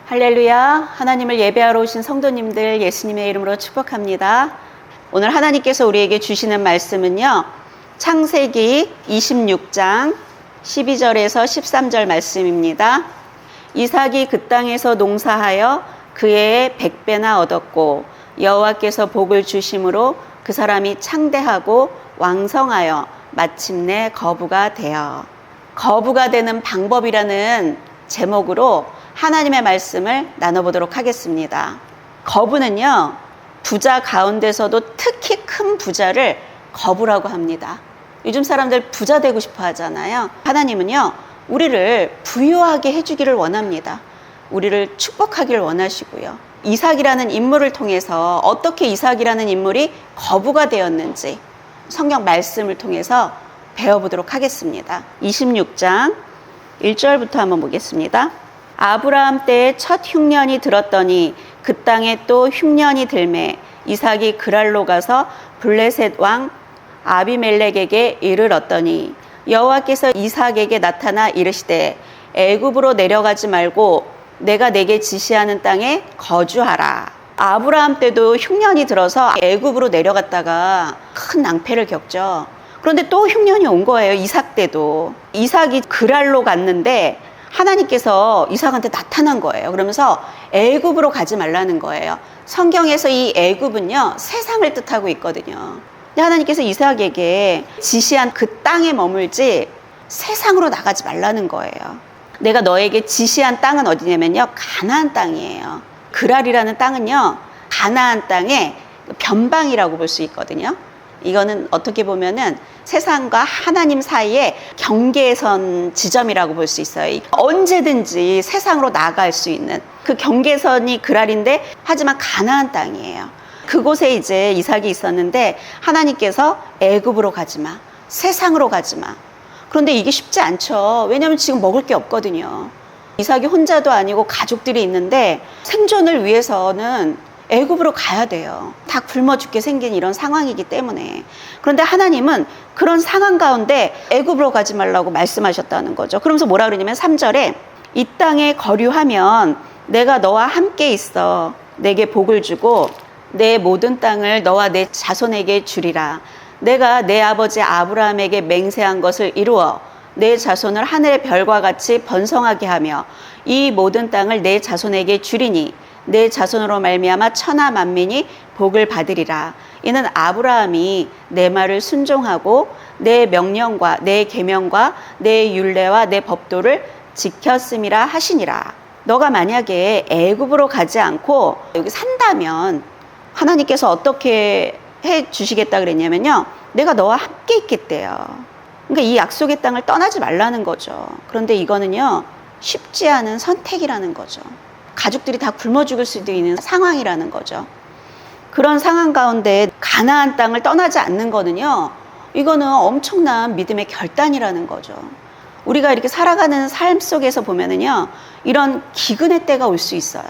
할렐루야. 하나님을 예배하러 오신 성도님들 예수님의 이름으로 축복합니다. 오늘 하나님께서 우리에게 주시는 말씀은요, 창세기 26장 12절에서 13절 말씀입니다. 이삭이 그 땅에서 농사하여 그 해에 100배나 얻었고 여호와께서 복을 주심으로 그 사람이 창대하고 왕성하여 마침내 거부가 되어. 거부가 되는 방법이라는 제목으로 하나님의 말씀을 나눠보도록 하겠습니다. 거부는요, 부자 가운데서도 특히 큰 부자를 거부라고 합니다. 요즘 사람들 부자 되고 싶어 하잖아요. 하나님은요, 우리를 부유하게 해주기를 원합니다. 우리를 축복하기를 원하시고요. 이삭이라는 인물을 통해서 어떻게 이삭이라는 인물이 거부가 되었는지 성경 말씀을 통해서 배워보도록 하겠습니다. 26장 1절부터 한번 보겠습니다. 아브라함 때에 첫 흉년이 들었더니 그 땅에 또 흉년이 들매 이삭이 그랄로 가서 블레셋 왕 아비멜렉에게 이를 얻더니 여호와께서 이삭에게 나타나 이르시되 애굽으로 내려가지 말고 내가 내게 지시하는 땅에 거주하라. 아브라함 때도 흉년이 들어서 애굽으로 내려갔다가 큰 낭패를 겪죠. 그런데 또 흉년이 온 거예요. 이삭 때도. 이삭이 그랄로 갔는데 하나님께서 이삭한테 나타난 거예요. 그러면서 애굽으로 가지 말라는 거예요. 성경에서 이 애굽은요, 세상을 뜻하고 있거든요. 근데 하나님께서 이삭에게 지시한 그 땅에 머물지 세상으로 나가지 말라는 거예요. 내가 너에게 지시한 땅은 어디냐면요, 가나안 땅이에요. 그랄이라는 땅은요, 가나안 땅의 변방이라고 볼 수 있거든요. 이거는 어떻게 보면은 세상과 하나님 사이의 경계선 지점이라고 볼 수 있어요. 언제든지 세상으로 나갈 수 있는 그 경계선이 그랄인데, 하지만 가나안 땅이에요. 그곳에 이제 이삭이 있었는데 하나님께서 애굽으로 가지 마, 세상으로 가지 마. 그런데 이게 쉽지 않죠. 왜냐하면 지금 먹을 게 없거든요. 이삭이 혼자도 아니고 가족들이 있는데 생존을 위해서는 애굽으로 가야 돼요. 다 굶어 죽게 생긴 이런 상황이기 때문에. 그런데 하나님은 그런 상황 가운데 애굽으로 가지 말라고 말씀하셨다는 거죠. 그러면서 뭐라 그러냐면 3절에 이 땅에 거류하면 내가 너와 함께 있어 내게 복을 주고 내 모든 땅을 너와 내 자손에게 주리라. 내가 내 아버지 아브라함에게 맹세한 것을 이루어 내 자손을 하늘의 별과 같이 번성하게 하며 이 모든 땅을 내 자손에게 주리니 내 자손으로 말미암아 천하 만민이 복을 받으리라. 이는 아브라함이 내 말을 순종하고 내 명령과 내 계명과 내 율례와 내 법도를 지켰음이라 하시니라. 너가 만약에 애굽으로 가지 않고 여기 산다면 하나님께서 어떻게 해 주시겠다 그랬냐면요, 내가 너와 함께 있겠대요. 그러니까 이 약속의 땅을 떠나지 말라는 거죠. 그런데 이거는요, 쉽지 않은 선택이라는 거죠. 가족들이 다 굶어 죽을 수도 있는 상황이라는 거죠. 그런 상황 가운데 가나안 땅을 떠나지 않는 거는요, 이거는 엄청난 믿음의 결단이라는 거죠. 우리가 이렇게 살아가는 삶 속에서 보면은요, 이런 기근의 때가 올 수 있어요.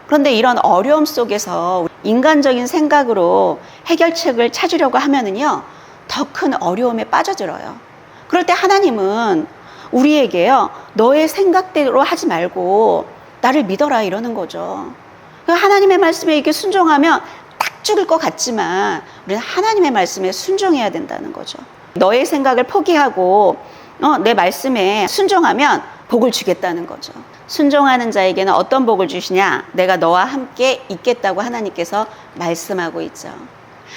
그런데 이런 어려움 속에서 인간적인 생각으로 해결책을 찾으려고 하면은요, 더 큰 어려움에 빠져들어요. 그럴 때 하나님은 우리에게요, 너의 생각대로 하지 말고 나를 믿어라 이러는 거죠. 하나님의 말씀에 이렇게 순종하면 딱 죽을 것 같지만 우리는 하나님의 말씀에 순종해야 된다는 거죠. 너의 생각을 포기하고 내 말씀에 순종하면 복을 주겠다는 거죠. 순종하는 자에게는 어떤 복을 주시냐? 내가 너와 함께 있겠다고 하나님께서 말씀하고 있죠.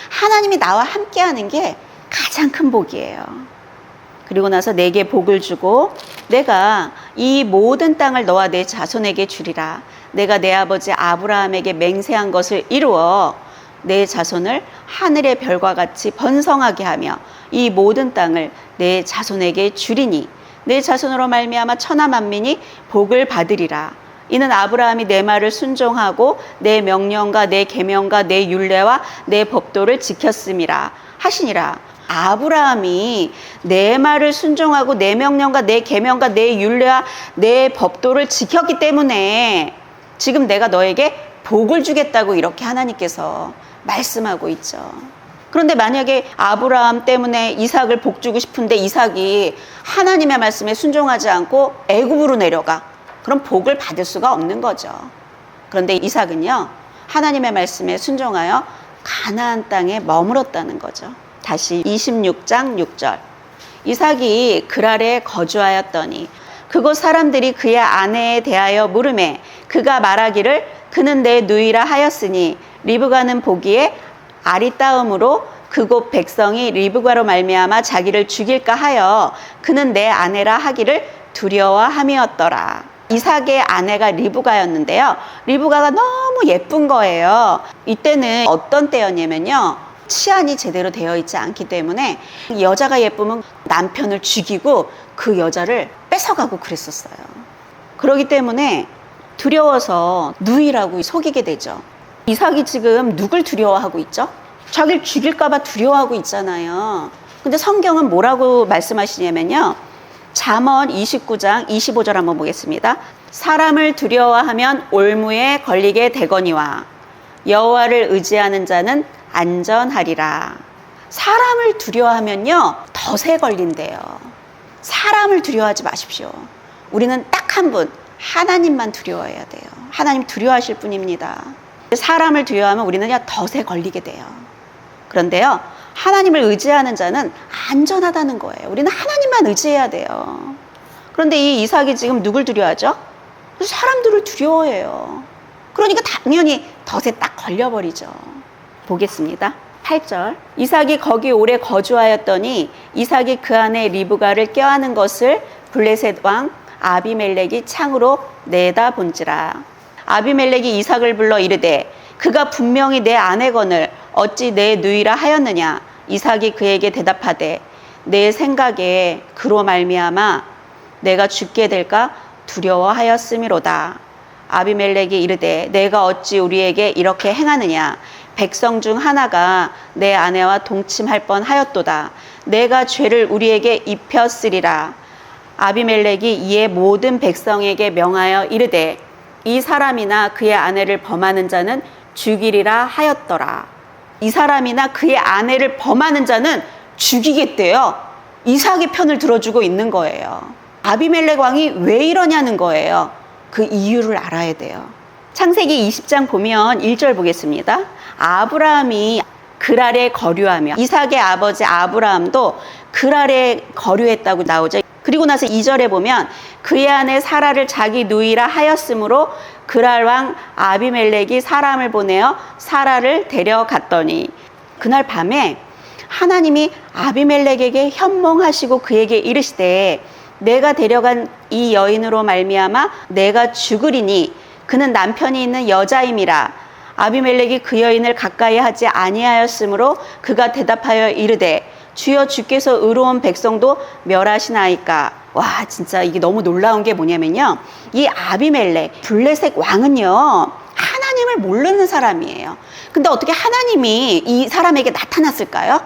하나님이 나와 함께 하는 게 가장 큰 복이에요. 그리고 나서 내게 복을 주고 내가 이 모든 땅을 너와 내 자손에게 주리라. 내가 내 아버지 아브라함에게 맹세한 것을 이루어 내 자손을 하늘의 별과 같이 번성하게 하며 이 모든 땅을 내 자손에게 주리니 내 자손으로 말미암아 천하 만민이 복을 받으리라. 이는 아브라함이 내 말을 순종하고 내 명령과 내 계명과 내 율례와 내 법도를 지켰음이라 하시니라. 아브라함이 내 말을 순종하고 내 명령과 내 계명과 내 율례와 내 법도를 지켰기 때문에 지금 내가 너에게 복을 주겠다고 이렇게 하나님께서 말씀하고 있죠. 그런데 만약에 아브라함 때문에 이삭을 복 주고 싶은데 이삭이 하나님의 말씀에 순종하지 않고 애굽으로 내려가. 그럼 복을 받을 수가 없는 거죠. 그런데 이삭은요, 하나님의 말씀에 순종하여 가나안 땅에 머물렀다는 거죠. 다시 26장 6절. 이삭이 그랄에 거주하였더니 그곳 사람들이 그의 아내에 대하여 물으매 그가 말하기를 그는 내 누이라 하였으니 리브가는 보기에 아리따움으로 그곳 백성이 리브가로 말미암아 자기를 죽일까 하여 그는 내 아내라 하기를 두려워함이었더라. 이삭의 아내가 리브가였는데요. 리브가가 너무 예쁜 거예요. 이때는 어떤 때였냐면요, 치안이 제대로 되어 있지 않기 때문에 여자가 예쁘면 남편을 죽이고 그 여자를 뺏어가고 그랬었어요. 그렇기 때문에 두려워서 누이라고 속이게 되죠. 이삭이 지금 누굴 두려워하고 있죠? 자기를 죽일까 봐 두려워하고 있잖아요. 근데 성경은 뭐라고 말씀하시냐면요, 잠언 29장 25절 한번 보겠습니다. 사람을 두려워하면 올무에 걸리게 되거니와 여호와를 의지하는 자는 안전하리라. 사람을 두려워하면요, 덫에 걸린대요. 사람을 두려워하지 마십시오. 우리는 딱 한 분, 하나님만 두려워해야 돼요. 하나님 두려워하실 분입니다. 사람을 두려워하면 우리는 그냥 덫에 걸리게 돼요. 그런데요, 하나님을 의지하는 자는 안전하다는 거예요. 우리는 하나님만 의지해야 돼요. 그런데 이 이삭이 지금 누굴 두려워하죠? 사람들을 두려워해요. 그러니까 당연히 덫에 딱 걸려버리죠. 보겠습니다. 8절. 이삭이 거기 오래 거주하였더니 이삭이 그 안에 리브가를 껴안은 것을 블레셋 왕 아비멜렉이 창으로 내다본지라. 아비멜렉이 이삭을 불러 이르되 그가 분명히 내 아내거늘 어찌 내 누이라 하였느냐. 이삭이 그에게 대답하되 내 생각에 그로 말미암아 내가 죽게 될까 두려워하였음이로다. 아비멜렉이 이르되 내가 어찌 우리에게 이렇게 행하느냐. 백성 중 하나가 내 아내와 동침할 뻔하였도다. 내가 죄를 우리에게 입혔으리라. 아비멜렉이 이에 모든 백성에게 명하여 이르되 이 사람이나 그의 아내를 범하는 자는 죽이리라 하였더라. 이 사람이나 그의 아내를 범하는 자는 죽이겠대요. 이삭의 편을 들어주고 있는 거예요. 아비멜렉 왕이 왜 이러냐는 거예요. 그 이유를 알아야 돼요. 창세기 20장 보면 1절 보겠습니다. 아브라함이 그랄에 거류하며 이삭의 아버지 아브라함도 그랄에 거류했다고 나오죠. 그리고 나서 2절에 보면 그의 아내 사라를 자기 누이라 하였으므로 그랄 왕 아비멜렉이 사람을 보내어 사라를 데려갔더니 그날 밤에 하나님이 아비멜렉에게 현몽하시고 그에게 이르시되 내가 데려간 이 여인으로 말미암아 내가 죽으리니 그는 남편이 있는 여자임이라. 아비멜렉이 그 여인을 가까이 하지 아니하였으므로 그가 대답하여 이르되 주여 주께서 의로운 백성도 멸하시나이까. 와, 진짜 이게 너무 놀라운 게 뭐냐면요, 이 아비멜렉 블레셋 왕은요 하나님을 모르는 사람이에요. 근데 어떻게 하나님이 이 사람에게 나타났을까요?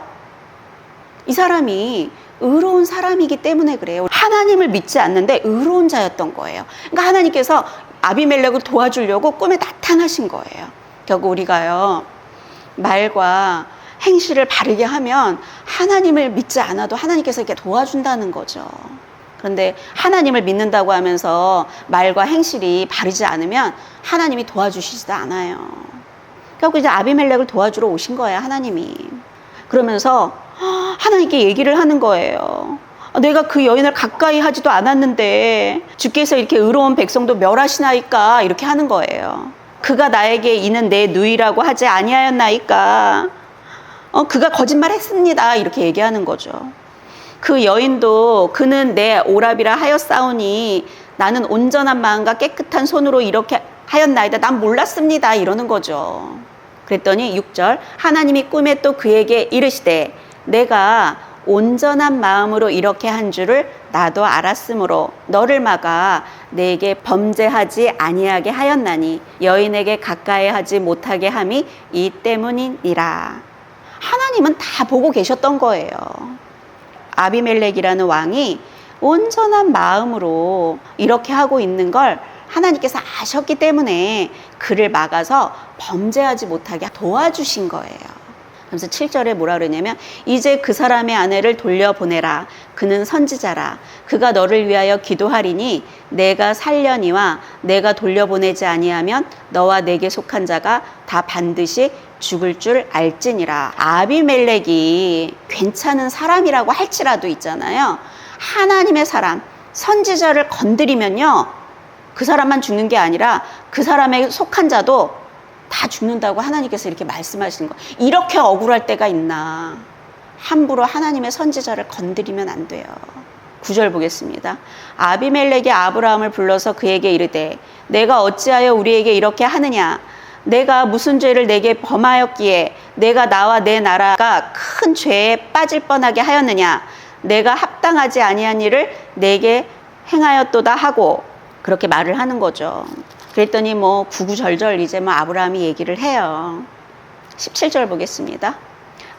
이 사람이 의로운 사람이기 때문에 그래요. 하나님을 믿지 않는데 의로운 자였던 거예요. 그러니까 하나님께서 아비멜렉을 도와주려고 꿈에 나타나신 거예요. 결국 우리가요, 말과 행실을 바르게 하면 하나님을 믿지 않아도 하나님께서 이렇게 도와준다는 거죠. 그런데 하나님을 믿는다고 하면서 말과 행실이 바르지 않으면 하나님이 도와주시지도 않아요. 결국 이제 아비멜렉을 도와주러 오신 거예요, 하나님이. 그러면서 하나님께 얘기를 하는 거예요. 내가 그 여인을 가까이 하지도 않았는데 주께서 이렇게 의로운 백성도 멸하시나이까, 이렇게 하는 거예요. 그가 나에게 이는 내 누이라고 하지 아니하였나이까. 그가 거짓말했습니다, 이렇게 얘기하는 거죠. 그 여인도 그는 내 오랍이라 하였사오니 나는 온전한 마음과 깨끗한 손으로 이렇게 하였나이다. 난 몰랐습니다, 이러는 거죠. 그랬더니 6절, 하나님이 꿈에 또 그에게 이르시되 내가 온전한 마음으로 이렇게 한 줄을 나도 알았으므로 너를 막아 내게 범죄하지 아니하게 하였나니 여인에게 가까이 하지 못하게 함이 이 때문이니라. 하나님은 다 보고 계셨던 거예요. 아비멜렉이라는 왕이 온전한 마음으로 이렇게 하고 있는 걸 하나님께서 아셨기 때문에 그를 막아서 범죄하지 못하게 도와주신 거예요. 그래서 7절에 뭐라 그러냐면 이제 그 사람의 아내를 돌려보내라. 그는 선지자라. 그가 너를 위하여 기도하리니 내가 살려니와 내가 돌려보내지 아니하면 너와 내게 속한 자가 다 반드시 죽을 줄 알지니라. 아비멜렉이 괜찮은 사람이라고 할지라도 있잖아요. 하나님의 사람, 선지자를 건드리면요. 그 사람만 죽는 게 아니라 그 사람에 속한 자도 다 죽는다고 하나님께서 이렇게 말씀하시는 거. 이렇게 억울할 때가 있나. 함부로 하나님의 선지자를 건드리면 안 돼요. 9절 보겠습니다. 아비멜렉이 아브라함을 불러서 그에게 이르되 내가 어찌하여 우리에게 이렇게 하느냐. 내가 무슨 죄를 내게 범하였기에 내가 나와 내 나라가 큰 죄에 빠질 뻔하게 하였느냐. 내가 합당하지 아니한 일을 내게 행하였도다 하고 그렇게 말을 하는 거죠. 그랬더니 구구절절 이제 아브라함이 얘기를 해요. 17절 보겠습니다.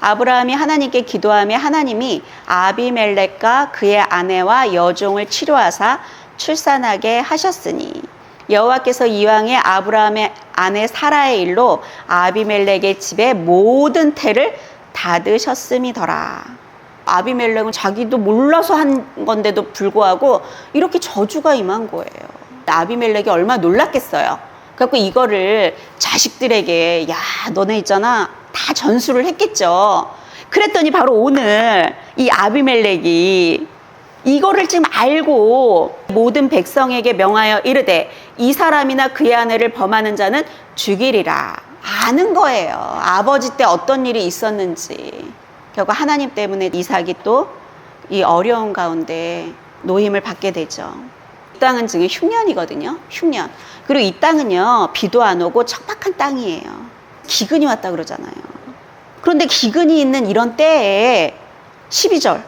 아브라함이 하나님께 기도하며 하나님이 아비멜렉과 그의 아내와 여종을 치료하사 출산하게 하셨으니 여호와께서 이왕에 아브라함의 아내 사라의 일로 아비멜렉의 집에 모든 태를 닫으셨음이더라. 아비멜렉은 자기도 몰라서 한 건데도 불구하고 이렇게 저주가 임한 거예요. 아비멜렉이 얼마나 놀랐겠어요. 그래서 이거를 자식들에게 야 너네 있잖아 다 전수를 했겠죠. 그랬더니 바로 오늘 이 아비멜렉이 이거를 지금 알고 모든 백성에게 명하여 이르되 이 사람이나 그의 아내를 범하는 자는 죽이리라. 아는 거예요. 아버지 때 어떤 일이 있었는지. 결국 하나님 때문에 이삭이 또 이 어려운 가운데 노임을 받게 되죠. 이 땅은 지금 흉년이거든요. 흉년. 그리고 이 땅은요. 비도 안 오고 척박한 땅이에요. 기근이 왔다 그러잖아요. 그런데 기근이 있는 이런 때에 12절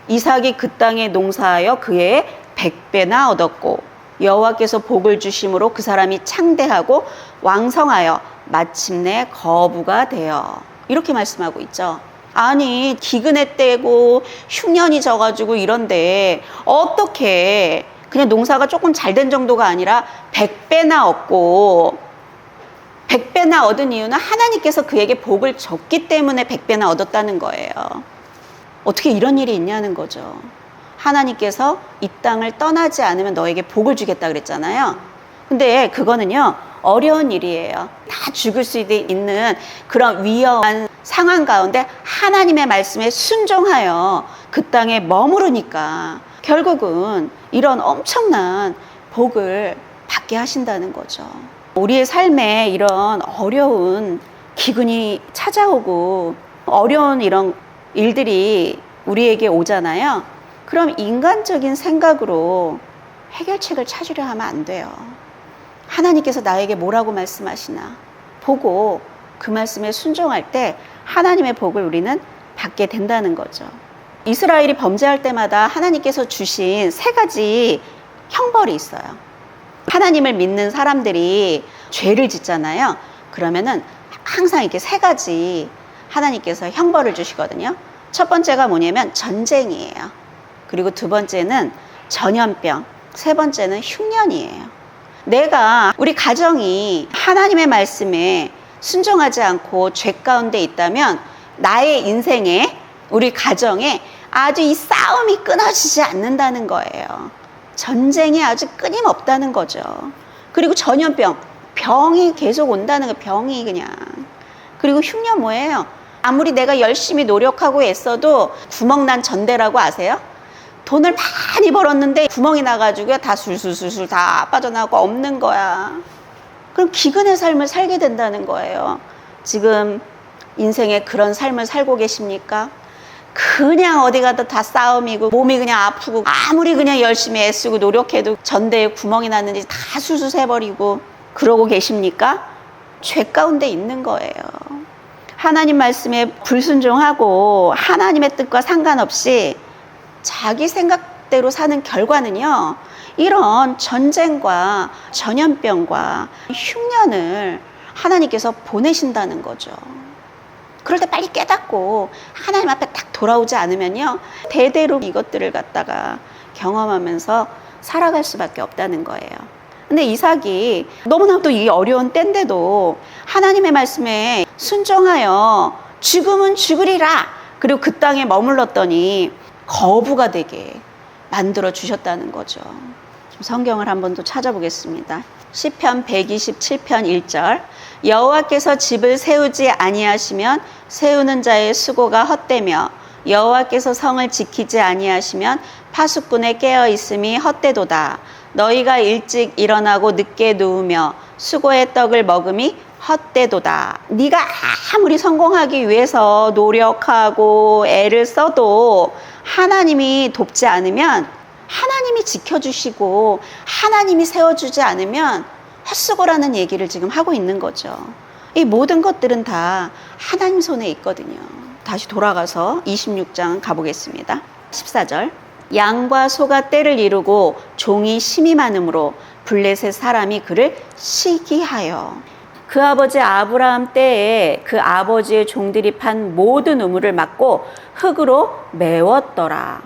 이삭이 그 땅에 농사하여 그의 100배나 얻었고 여호와께서 복을 주심으로 그 사람이 창대하고 왕성하여 마침내 거부가 되어 이렇게 말씀하고 있죠. 아니 기근의 때고 흉년이 져가지고 이런데 어떻게 그냥 농사가 조금 잘 된 정도가 아니라 100배나 얻고 100배나 얻은 이유는 하나님께서 그에게 복을 줬기 때문에 100배나 얻었다는 거예요. 어떻게 이런 일이 있냐는 거죠. 하나님께서 이 땅을 떠나지 않으면 너에게 복을 주겠다 그랬잖아요. 근데 그거는요 어려운 일이에요. 다 죽을 수 있는 그런 위험한 상황 가운데 하나님의 말씀에 순종하여 그 땅에 머무르니까 결국은 이런 엄청난 복을 받게 하신다는 거죠. 우리의 삶에 이런 어려운 기근이 찾아오고 어려운 이런 일들이 우리에게 오잖아요. 그럼 인간적인 생각으로 해결책을 찾으려 하면 안 돼요. 하나님께서 나에게 뭐라고 말씀하시나 보고 그 말씀에 순종할 때 하나님의 복을 우리는 받게 된다는 거죠. 이스라엘이 범죄할 때마다 하나님께서 주신 3가지 형벌이 있어요. 하나님을 믿는 사람들이 죄를 짓잖아요. 그러면은 항상 이렇게 3가지 하나님께서 형벌을 주시거든요. 첫 번째가 뭐냐면 전쟁이에요. 그리고 2번째는 전염병, 3번째는 흉년이에요. 내가 우리 가정이 하나님의 말씀에 순종하지 않고 죄 가운데 있다면 나의 인생에 우리 가정에 아주 이 싸움이 끊어지지 않는다는 거예요. 전쟁이 아주 끊임없다는 거죠. 그리고 전염병, 병이 계속 온다는 거예요. 병이 그냥. 그리고 흉년 뭐예요? 아무리 내가 열심히 노력하고 애써도 구멍난 전대라고 아세요? 돈을 많이 벌었는데 구멍이 나가지고 다 술술술술 다 빠져나가고 없는 거야. 그럼 기근의 삶을 살게 된다는 거예요. 지금 인생에 그런 삶을 살고 계십니까? 그냥 어디 가도 다 싸움이고 몸이 그냥 아프고 아무리 그냥 열심히 애쓰고 노력해도 전대에 구멍이 났는지 다 술술 새버리고 그러고 계십니까? 죄 가운데 있는 거예요. 하나님 말씀에 불순종하고 하나님의 뜻과 상관없이 자기 생각대로 사는 결과는요, 이런 전쟁과 전염병과 흉년을 하나님께서 보내신다는 거죠. 그럴 때 빨리 깨닫고 하나님 앞에 딱 돌아오지 않으면요, 대대로 이것들을 갖다가 경험하면서 살아갈 수밖에 없다는 거예요. 근데 이삭이 너무나도 이 어려운 때인데도 하나님의 말씀에 순종하여 죽으면 죽으리라. 그리고 그 땅에 머물렀더니 거부가 되게 만들어 주셨다는 거죠. 성경을 한번 더 찾아보겠습니다. 시편 127편 1절. 여호와께서 집을 세우지 아니하시면 세우는 자의 수고가 헛되며 여호와께서 성을 지키지 아니하시면 파수꾼의 깨어 있음이 헛되도다. 너희가 일찍 일어나고 늦게 누우며 수고의 떡을 먹음이 헛되도다. 네가 아무리 성공하기 위해서 노력하고 애를 써도 하나님이 돕지 않으면, 하나님이 지켜주시고 하나님이 세워주지 않으면 헛수고라는 얘기를 지금 하고 있는 거죠. 이 모든 것들은 다 하나님 손에 있거든요. 다시 돌아가서 26장 가보겠습니다. 14절. 양과 소가 떼를 이루고 종이 심이 많으므로 블레셋 사람이 그를 시기하여. 그 아버지 아브라함 때에 그 아버지의 종들이 판 모든 우물을 막고 흙으로 메웠더라.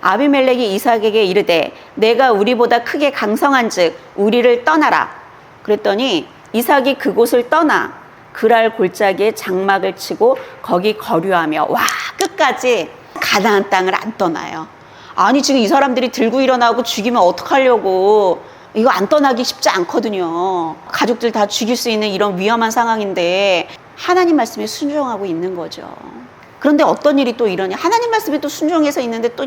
아비멜렉이 이삭에게 이르되 내가 우리보다 크게 강성한즉 우리를 떠나라. 그랬더니 이삭이 그곳을 떠나 그랄 골짜기에 장막을 치고 거기 거류하며, 와, 끝까지 가나안 땅을 안 떠나요. 아니 지금 이 사람들이 들고 일어나고 죽이면 어떡하려고. 이거 안 떠나기 쉽지 않거든요. 가족들 다 죽일 수 있는 이런 위험한 상황인데 하나님 말씀에 순종하고 있는 거죠. 그런데 어떤 일이 또 이러냐. 하나님 말씀에 또 순종해서 있는데 또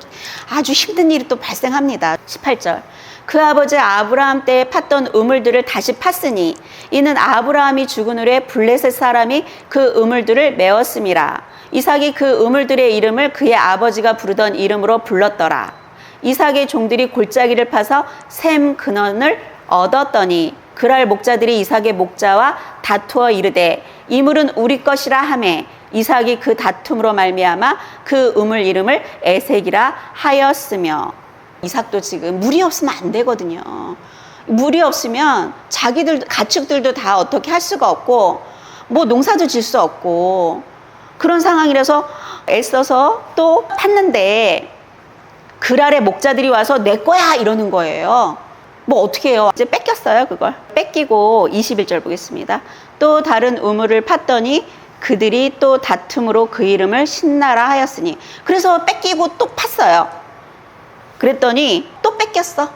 아주 힘든 일이 또 발생합니다. 18절. 그 아버지 아브라함 때에 팠던 우물들을 다시 팠으니 이는 아브라함이 죽은 후에 블레셋 사람이 그 우물들을 메웠음이라. 이삭이 그 우물들의 이름을 그의 아버지가 부르던 이름으로 불렀더라. 이삭의 종들이 골짜기를 파서 샘 근원을 얻었더니 그랄 목자들이 이삭의 목자와 다투어 이르되 이 물은 우리 것이라 하매 이삭이 그 다툼으로 말미암아 그 우물 이름을 에색이라 하였으며. 이삭도 지금 물이 없으면 안 되거든요. 물이 없으면 자기들 가축들도 다 어떻게 할 수가 없고 뭐 농사도 질 수 없고 그런 상황이라서 애써서 또 팠는데 그랄의 목자들이 와서 내 거야 이러는 거예요. 뭐 어떻게 해요? 이제 뺏겼어요. 그걸 뺏기고 21절 보겠습니다. 또 다른 우물을 팠더니 그들이 또 다툼으로 그 이름을 신나라 하였으니. 그래서 뺏기고 또 팠어요. 그랬더니 또 뺏겼어.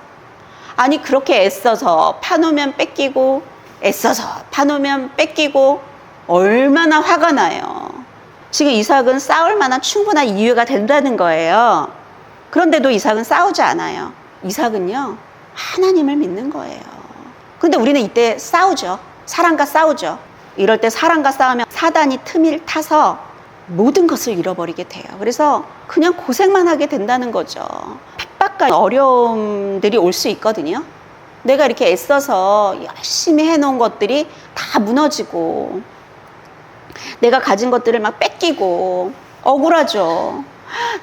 아니 그렇게 애써서 파놓으면 뺏기고 애써서 파놓으면 뺏기고 얼마나 화가 나요. 지금 이삭은 싸울 만한 충분한 이유가 된다는 거예요. 그런데도 이삭은 싸우지 않아요. 이삭은요 하나님을 믿는 거예요. 그런데 우리는 이때 싸우죠. 사람과 싸우죠. 이럴 때 사람과 싸우면 사단이 틈을 타서 모든 것을 잃어버리게 돼요. 그래서 그냥 고생만 하게 된다는 거죠. 핍박과 어려움들이 올 수 있거든요. 내가 이렇게 애써서 열심히 해놓은 것들이 다 무너지고 내가 가진 것들을 막 뺏기고 억울하죠.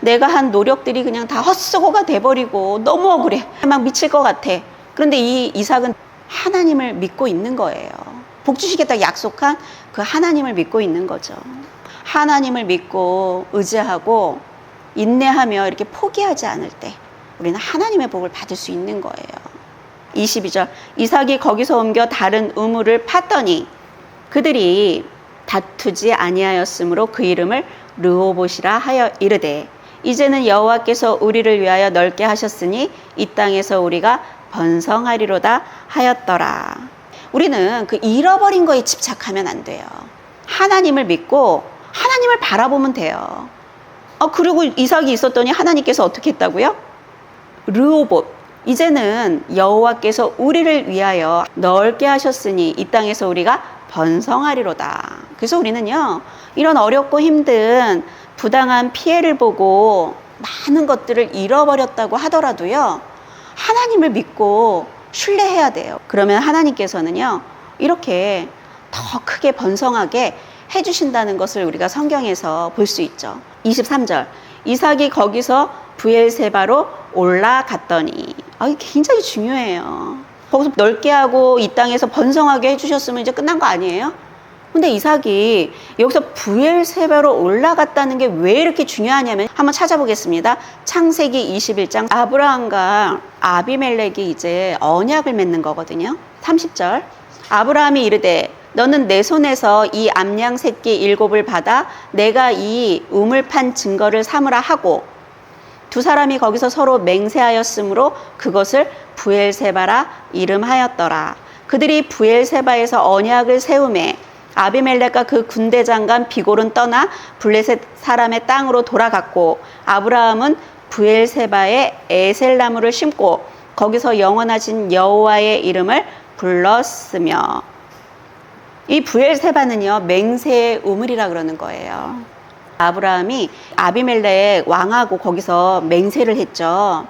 내가 한 노력들이 그냥 다 헛수고가 돼버리고 너무 억울해. 막 미칠 것 같아. 그런데 이 이삭은 하나님을 믿고 있는 거예요. 복 주시겠다 약속한 그 하나님을 믿고 있는 거죠. 하나님을 믿고 의지하고 인내하며 이렇게 포기하지 않을 때 우리는 하나님의 복을 받을 수 있는 거예요. 22절. 이삭이 거기서 옮겨 다른 우물을 팠더니 그들이 다투지 아니하였으므로 그 이름을 르호봇이라 하여 이르되 이제는 여호와께서 우리를 위하여 넓게 하셨으니 이 땅에서 우리가 번성하리로다 하였더라. 우리는 그 잃어버린 거에 집착하면 안 돼요. 하나님을 믿고 하나님을 바라보면 돼요. 그리고 이삭이 있었더니 하나님께서 어떻게 했다고요? 르호봇. 이제는 여호와께서 우리를 위하여 넓게 하셨으니 이 땅에서 우리가 번성하리로다. 그래서 우리는요 이런 어렵고 힘든 부당한 피해를 보고 많은 것들을 잃어버렸다고 하더라도요 하나님을 믿고 신뢰해야 돼요. 그러면 하나님께서는요 이렇게 더 크게 번성하게 해주신다는 것을 우리가 성경에서 볼 수 있죠. 23절. 이삭이 거기서 브엘세바로 올라갔더니 이게 굉장히 중요해요. 거기서 넓게 하고 이 땅에서 번성하게 해주셨으면 이제 끝난 거 아니에요? 근데 이삭이 여기서 브엘세바로 올라갔다는 게 왜 이렇게 중요하냐면 한번 찾아보겠습니다. 창세기 21장. 아브라함과 아비멜렉이 이제 언약을 맺는 거거든요. 30절. 아브라함이 이르되 너는 내 손에서 이 암양 새끼 7을 받아 내가 이 우물 판 증거를 삼으라 하고 두 사람이 거기서 서로 맹세하였으므로 그것을 브엘세바라 이름하였더라. 그들이 브엘세바에서 언약을 세우매 아비멜렉과 그 군대 장관 비골은 떠나 블레셋 사람의 땅으로 돌아갔고 아브라함은 브엘세바에 에셀나무를 심고 거기서 영원하신 여호와의 이름을 불렀으며. 이 브엘세바는요, 맹세의 우물이라 그러는 거예요. 아브라함이 아비멜렉 왕하고 거기서 맹세를 했죠.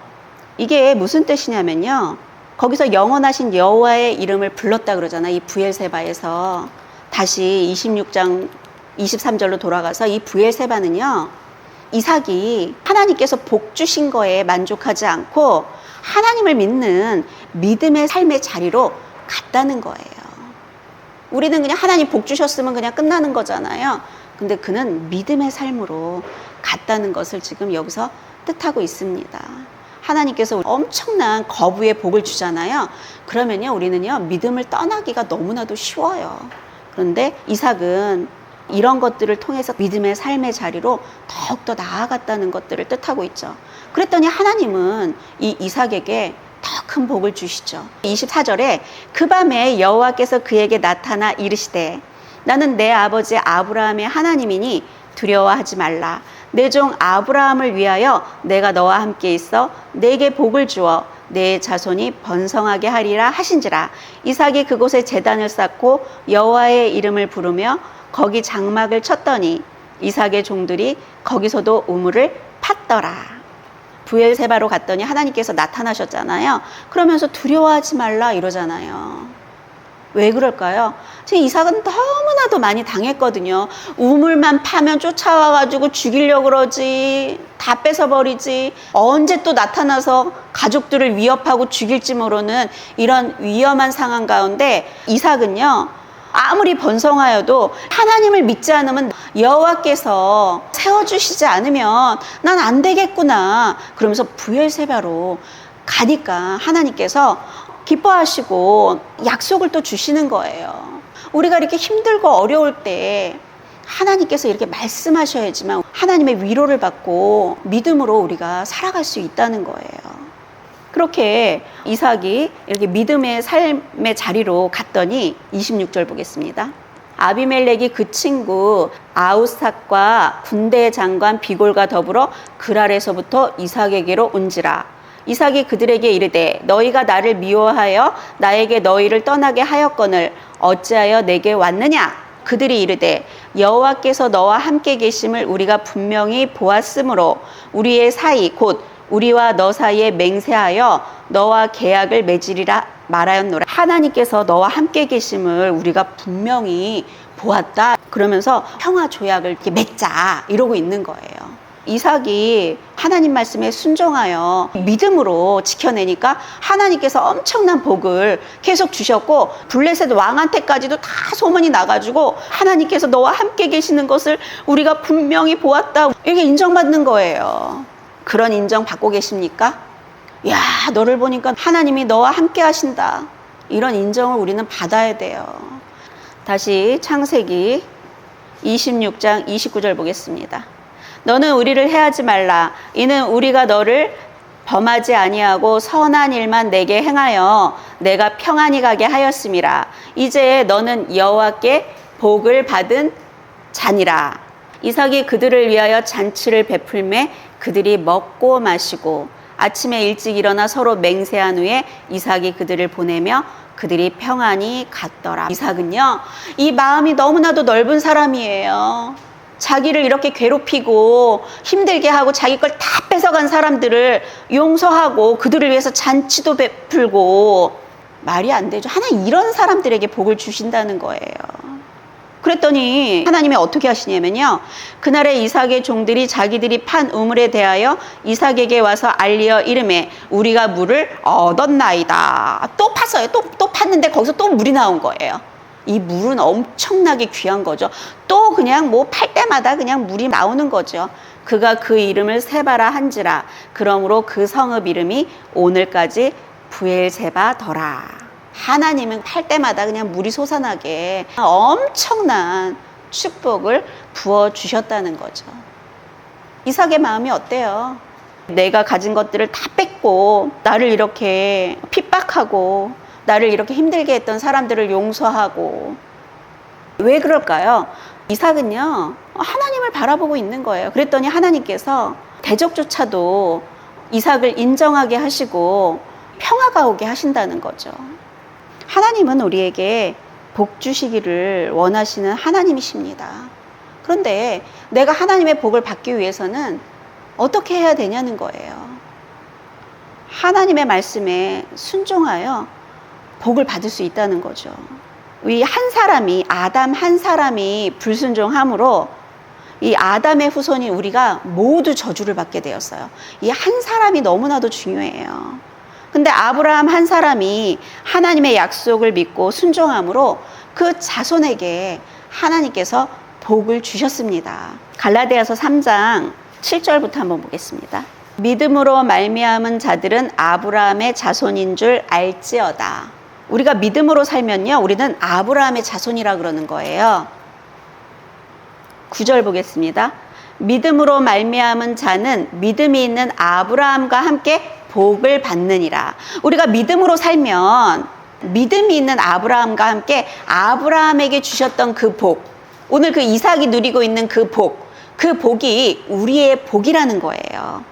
이게 무슨 뜻이냐면요, 거기서 영원하신 여호와의 이름을 불렀다 그러잖아. 이 브엘세바에서. 다시 26장 23절로 돌아가서 이 브엘세바는요, 이삭이 하나님께서 복 주신 거에 만족하지 않고 하나님을 믿는 믿음의 삶의 자리로 갔다는 거예요. 우리는 그냥 하나님 복 주셨으면 그냥 끝나는 거잖아요. 근데 그는 믿음의 삶으로 갔다는 것을 지금 여기서 뜻하고 있습니다. 하나님께서 엄청난 거부의 복을 주잖아요. 그러면요, 우리는요, 믿음을 떠나기가 너무나도 쉬워요. 그런데 이삭은 이런 것들을 통해서 믿음의 삶의 자리로 더욱더 나아갔다는 것들을 뜻하고 있죠. 그랬더니 하나님은 이 이삭에게 더 큰 복을 주시죠. 24절에 그 밤에 여호와께서 그에게 나타나 이르시되 나는 내 아버지 아브라함의 하나님이니 두려워하지 말라. 내 종 아브라함을 위하여 내가 너와 함께 있어 내게 복을 주어 내 자손이 번성하게 하리라 하신지라. 이삭이 그곳에 제단을 쌓고 여호와의 이름을 부르며 거기 장막을 쳤더니 이삭의 종들이 거기서도 우물을 팠더라. 브엘세바로 갔더니 하나님께서 나타나셨잖아요. 그러면서 두려워하지 말라 이러잖아요. 왜 그럴까요? 지금 이삭은 너무나도 많이 당했거든요. 우물만 파면 쫓아와가지고 죽이려고 그러지, 다 뺏어버리지, 언제 또 나타나서 가족들을 위협하고 죽일지 모르는 이런 위험한 상황 가운데 이삭은요, 아무리 번성하여도 하나님을 믿지 않으면 여호와께서 세워주시지 않으면 난 안 되겠구나 그러면서 브엘세바로 가니까 하나님께서 기뻐하시고 약속을 또 주시는 거예요. 우리가 이렇게 힘들고 어려울 때 하나님께서 이렇게 말씀하셔야지만 하나님의 위로를 받고 믿음으로 우리가 살아갈 수 있다는 거예요. 그렇게 이삭이 이렇게 믿음의 삶의 자리로 갔더니 26절 보겠습니다. 아비멜렉이 그 친구 아우삭과 군대 장관 비골과 더불어 그랄에서부터 이삭에게로 온지라. 이삭이 그들에게 이르되 너희가 나를 미워하여 나에게 너희를 떠나게 하였거늘 어찌하여 내게 왔느냐? 그들이 이르되 여호와께서 너와 함께 계심을 우리가 분명히 보았으므로 우리의 사이 곧 우리와 너 사이에 맹세하여 너와 계약을 맺으리라 말하였노라. 하나님께서 너와 함께 계심을 우리가 분명히 보았다. 그러면서 평화 조약을 이렇게 맺자 이러고 있는 거예요. 이삭이 하나님 말씀에 순종하여 믿음으로 지켜내니까 하나님께서 엄청난 복을 계속 주셨고 블레셋 왕한테까지도 다 소문이 나가지고 하나님께서 너와 함께 계시는 것을 우리가 분명히 보았다 이렇게 인정받는 거예요. 그런 인정 받고 계십니까? 야, 너를 보니까 하나님이 너와 함께 하신다. 이런 인정을 우리는 받아야 돼요. 다시 창세기 26장 29절 보겠습니다. 너는 우리를 해하지 말라. 이는 우리가 너를 범하지 아니하고 선한 일만 내게 행하여 내가 평안히 가게 하였음이라. 이제 너는 여호와께 복을 받은 자니라. 이삭이 그들을 위하여 잔치를 베풀매 그들이 먹고 마시고 아침에 일찍 일어나 서로 맹세한 후에 이삭이 그들을 보내며 그들이 평안히 갔더라. 이삭은요, 이 마음이 너무나도 넓은 사람이에요. 자기를 이렇게 괴롭히고 힘들게 하고 자기 걸 다 뺏어간 사람들을 용서하고 그들을 위해서 잔치도 베풀고 말이 안 되죠. 하나님 이런 사람들에게 복을 주신다는 거예요. 그랬더니 하나님이 어떻게 하시냐면요, 그날에 이삭의 종들이 자기들이 판 우물에 대하여 이삭에게 와서 알리어 이르매 우리가 물을 얻었나이다. 또 팠어요. 또 팠는데 거기서 또 물이 나온 거예요. 이 물은 엄청나게 귀한 거죠. 또 그냥 뭐 팔 때마다 그냥 물이 나오는 거죠. 그가 그 이름을 세바라 한지라. 그러므로 그 성읍 이름이 오늘까지 브엘세바더라. 하나님은 할 때마다 그냥 물이 솟아나게 엄청난 축복을 부어주셨다는 거죠. 이삭의 마음이 어때요? 내가 가진 것들을 다 뺏고 나를 이렇게 핍박하고 나를 이렇게 힘들게 했던 사람들을 용서하고, 왜 그럴까요? 이삭은요, 하나님을 바라보고 있는 거예요. 그랬더니 하나님께서 대적조차도 이삭을 인정하게 하시고 평화가 오게 하신다는 거죠. 하나님은 우리에게 복 주시기를 원하시는 하나님이십니다. 그런데 내가 하나님의 복을 받기 위해서는 어떻게 해야 되냐는 거예요. 하나님의 말씀에 순종하여 복을 받을 수 있다는 거죠. 이 한 사람이, 아담 한 사람이 불순종함으로 이 아담의 후손이 우리가 모두 저주를 받게 되었어요. 이 한 사람이 너무나도 중요해요. 근데 아브라함 한 사람이 하나님의 약속을 믿고 순종함으로 그 자손에게 하나님께서 복을 주셨습니다. 갈라디아서 3장 7절부터 한번 보겠습니다. 믿음으로 말미암은 자들은 아브라함의 자손인 줄 알지어다. 우리가 믿음으로 살면요, 우리는 아브라함의 자손이라 그러는 거예요. 9절 보겠습니다. 믿음으로 말미암은 자는 믿음이 있는 아브라함과 함께 복을 받느니라. 우리가 믿음으로 살면 믿음이 있는 아브라함과 함께 아브라함에게 주셨던 그 복, 오늘 그 이삭이 누리고 있는 그 복이 우리의 복이라는 거예요.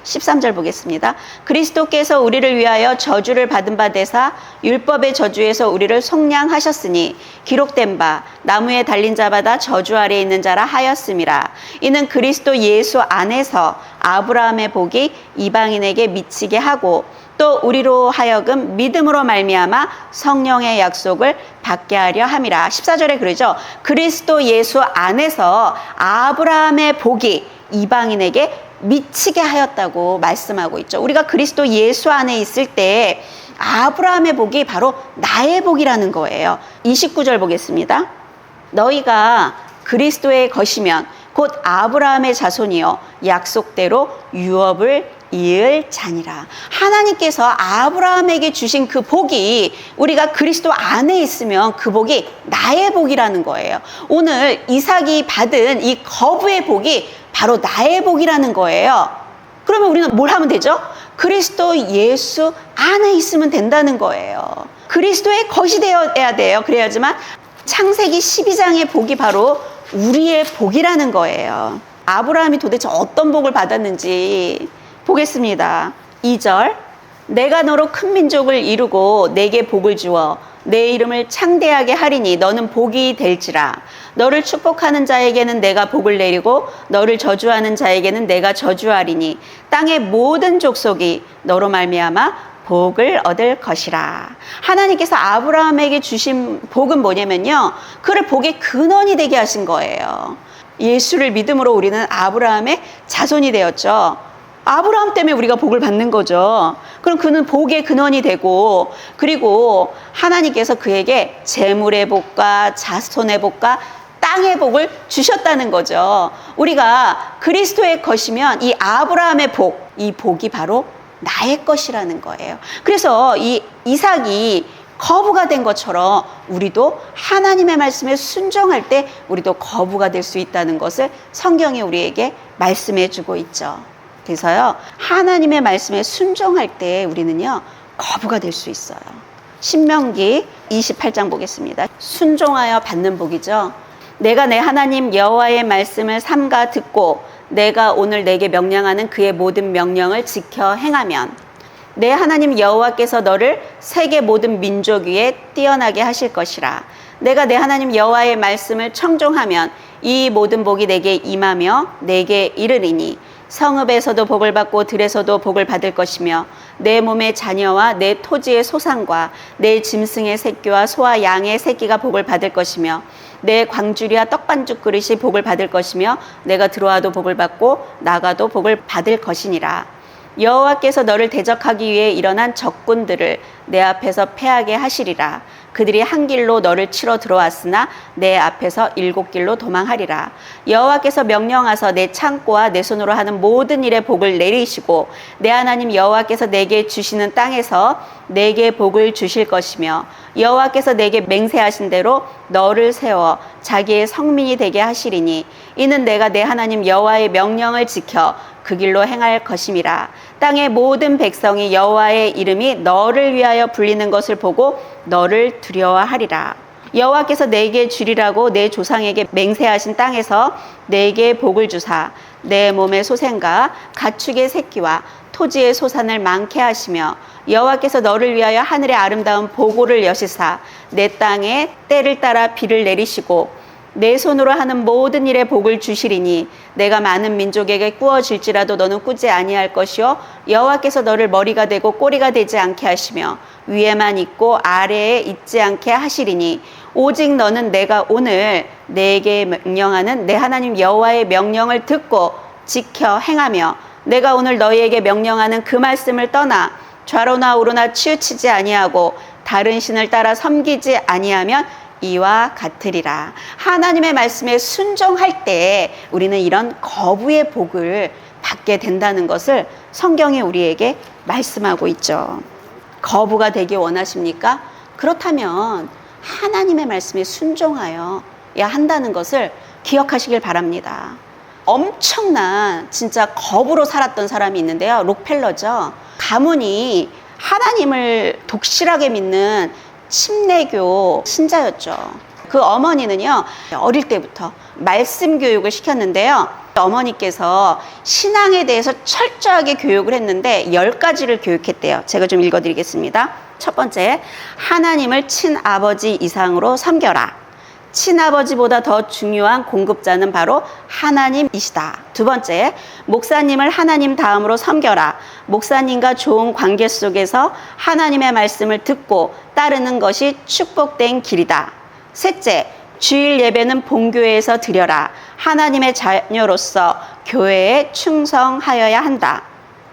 13절 보겠습니다. 그리스도께서 우리를 위하여 저주를 받은 바 되사 율법의 저주에서 우리를 속량하셨으니 기록된 바 나무에 달린 자마다 저주 아래에 있는 자라 하였음이라. 이는 그리스도 예수 안에서 아브라함의 복이 이방인에게 미치게 하고 또 우리로 하여금 믿음으로 말미암아 성령의 약속을 받게 하려 함이라. 14절에 그러죠. 그리스도 예수 안에서 아브라함의 복이 이방인에게 미치게 하였다고 말씀하고 있죠. 우리가 그리스도 예수 안에 있을 때 아브라함의 복이 바로 나의 복이라는 거예요. 29절 보겠습니다. 너희가 그리스도의 것이면 곧 아브라함의 자손이요 약속대로 유업을 이을 자니라. 하나님께서 아브라함에게 주신 그 복이 우리가 그리스도 안에 있으면 그 복이 나의 복이라는 거예요. 오늘 이삭이 받은 이 거부의 복이 바로 나의 복이라는 거예요. 그러면 우리는 뭘 하면 되죠? 그리스도 예수 안에 있으면 된다는 거예요. 그리스도의 것이 되어야 돼요. 그래야지만 창세기 12장의 복이 바로 우리의 복이라는 거예요. 아브라함이 도대체 어떤 복을 받았는지 보겠습니다. 2절, 내가 너로 큰 민족을 이루고 내게 복을 주어 내 이름을 창대하게 하리니 너는 복이 될지라. 너를 축복하는 자에게는 내가 복을 내리고 너를 저주하는 자에게는 내가 저주하리니 땅의 모든 족속이 너로 말미암아 복을 얻을 것이라. 하나님께서 아브라함에게 주신 복은 뭐냐면요, 그를 복의 근원이 되게 하신 거예요. 예수를 믿음으로 우리는 아브라함의 자손이 되었죠. 아브라함 때문에 우리가 복을 받는 거죠. 그럼 그는 복의 근원이 되고, 그리고 하나님께서 그에게 재물의 복과 자손의 복과 땅의 복을 주셨다는 거죠. 우리가 그리스도의 것이면 이 아브라함의 복, 이 복이 바로 나의 것이라는 거예요. 그래서 이 이삭이 거부가 된 것처럼 우리도 하나님의 말씀에 순종할 때 우리도 거부가 될 수 있다는 것을 성경이 우리에게 말씀해 주고 있죠. 그래서요, 하나님의 말씀에 순종할 때 우리는요, 거부가 될 수 있어요. 신명기 28장 보겠습니다. 순종하여 받는 복이죠. 내가 내 하나님 여호와의 말씀을 삼가 듣고 내가 오늘 내게 명령하는 그의 모든 명령을 지켜 행하면 내 하나님 여호와께서 너를 세계 모든 민족 위에 뛰어나게 하실 것이라. 내가 내 하나님 여호와의 말씀을 청종하면 이 모든 복이 내게 임하며 내게 이르리니 성읍에서도 복을 받고 들에서도 복을 받을 것이며 내 몸의 자녀와 내 토지의 소산과 내 짐승의 새끼와 소와 양의 새끼가 복을 받을 것이며 내 광주리와 떡반죽 그릇이 복을 받을 것이며 내가 들어와도 복을 받고 나가도 복을 받을 것이니라. 여호와께서 너를 대적하기 위해 일어난 적군들을 내 앞에서 패하게 하시리라. 그들이 한 길로 너를 치러 들어왔으나 내 앞에서 7길로 도망하리라. 여호와께서 명령하사 내 창고와 내 손으로 하는 모든 일에 복을 내리시고 내 하나님 여호와께서 내게 주시는 땅에서 내게 복을 주실 것이며 여호와께서 내게 맹세하신 대로 너를 세워 자기의 성민이 되게 하시리니 이는 내가 내 하나님 여호와의 명령을 지켜 그 길로 행할 것임이라. 땅의 모든 백성이 여호와의 이름이 너를 위하여 불리는 것을 보고 너를 두려워하리라. 여호와께서 내게 주리라고 내 조상에게 맹세하신 땅에서 내게 복을 주사 내 몸의 소생과 가축의 새끼와 토지의 소산을 많게 하시며 여호와께서 너를 위하여 하늘의 아름다운 보고를 여시사 내 땅에 때를 따라 비를 내리시고 내 손으로 하는 모든 일에 복을 주시리니 내가 많은 민족에게 꾸어질지라도 너는 꾸지 아니할 것이요 여호와께서 너를 머리가 되고 꼬리가 되지 않게 하시며 위에만 있고 아래에 있지 않게 하시리니 오직 너는 내가 오늘 내게 명령하는 내 하나님 여호와의 명령을 듣고 지켜 행하며 내가 오늘 너희에게 명령하는 그 말씀을 떠나 좌로나 우로나 치우치지 아니하고 다른 신을 따라 섬기지 아니하면 이와 같으리라. 하나님의 말씀에 순종할 때 우리는 이런 거부의 복을 받게 된다는 것을 성경이 우리에게 말씀하고 있죠. 거부가 되기 원하십니까? 그렇다면 하나님의 말씀에 순종하여야 한다는 것을 기억하시길 바랍니다. 엄청난 진짜 거부로 살았던 사람이 있는데요. 록펠러죠. 가문이 하나님을 독실하게 믿는 침례교 신자였죠. 그 어머니는요, 어릴 때부터 말씀 교육을 시켰는데요. 어머니께서 신앙에 대해서 철저하게 교육을 했는데 10가지를 교육했대요. 제가 좀 읽어드리겠습니다. 첫 번째, 하나님을 친아버지 이상으로 섬겨라. 친아버지보다 더 중요한 공급자는 바로 하나님이시다. 두 번째, 목사님을 하나님 다음으로 섬겨라. 목사님과 좋은 관계 속에서 하나님의 말씀을 듣고 따르는 것이 축복된 길이다. 셋째, 주일 예배는 본교회에서 드려라. 하나님의 자녀로서 교회에 충성하여야 한다.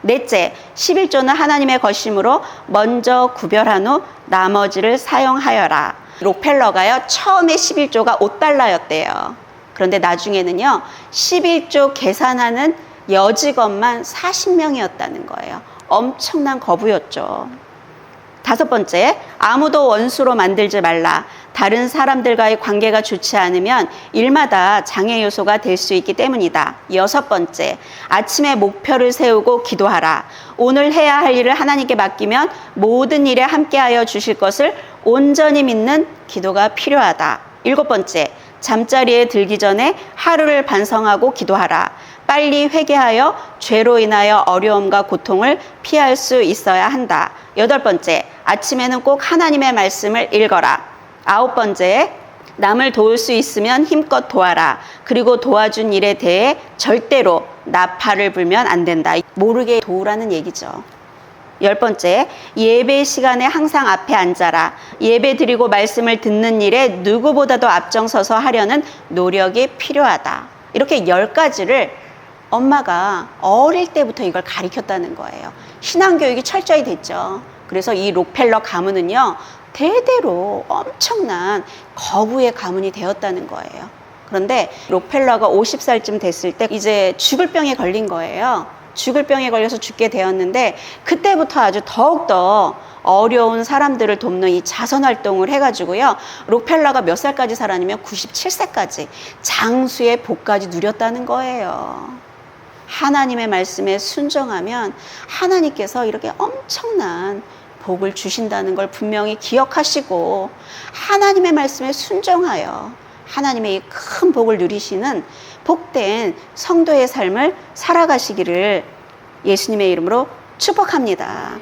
넷째, 11조는 하나님의 것이므로 먼저 구별한 후 나머지를 사용하여라. 록펠러가요, 처음에 11조가 $5였대요. 그런데 나중에는요, 11조 계산하는 여직원만 40명이었다는 거예요. 엄청난 거부였죠. 다섯 번째, 아무도 원수로 만들지 말라. 다른 사람들과의 관계가 좋지 않으면 일마다 장애 요소가 될 수 있기 때문이다. 여섯 번째, 아침에 목표를 세우고 기도하라. 오늘 해야 할 일을 하나님께 맡기면 모든 일에 함께하여 주실 것을 온전히 믿는 기도가 필요하다. 일곱 번째, 잠자리에 들기 전에 하루를 반성하고 기도하라. 빨리 회개하여 죄로 인하여 어려움과 고통을 피할 수 있어야 한다. 여덟 번째, 아침에는 꼭 하나님의 말씀을 읽어라. 아홉 번째, 남을 도울 수 있으면 힘껏 도와라. 그리고 도와준 일에 대해 절대로 나팔을 불면 안 된다. 모르게 도우라는 얘기죠. 열 번째, 예배 시간에 항상 앞에 앉아라. 예배 드리고 말씀을 듣는 일에 누구보다도 앞장서서 하려는 노력이 필요하다. 이렇게 10가지를 엄마가 어릴 때부터 이걸 가르쳤다는 거예요. 신앙교육이 철저히 됐죠. 그래서 이 록펠러 가문은요, 대대로 엄청난 거부의 가문이 되었다는 거예요. 그런데 록펠러가 50살쯤 됐을 때 이제 죽을 병에 걸린 거예요. 죽을 병에 걸려서 죽게 되었는데 그때부터 아주 더욱더 어려운 사람들을 돕는 이 자선활동을 해가지고요. 록펠러가 몇 살까지 살았냐면 97세까지 장수의 복까지 누렸다는 거예요. 하나님의 말씀에 순종하면 하나님께서 이렇게 엄청난 복을 주신다는 걸 분명히 기억하시고 하나님의 말씀에 순종하여 하나님의 이 큰 복을 누리시는 복된 성도의 삶을 살아가시기를 예수님의 이름으로 축복합니다.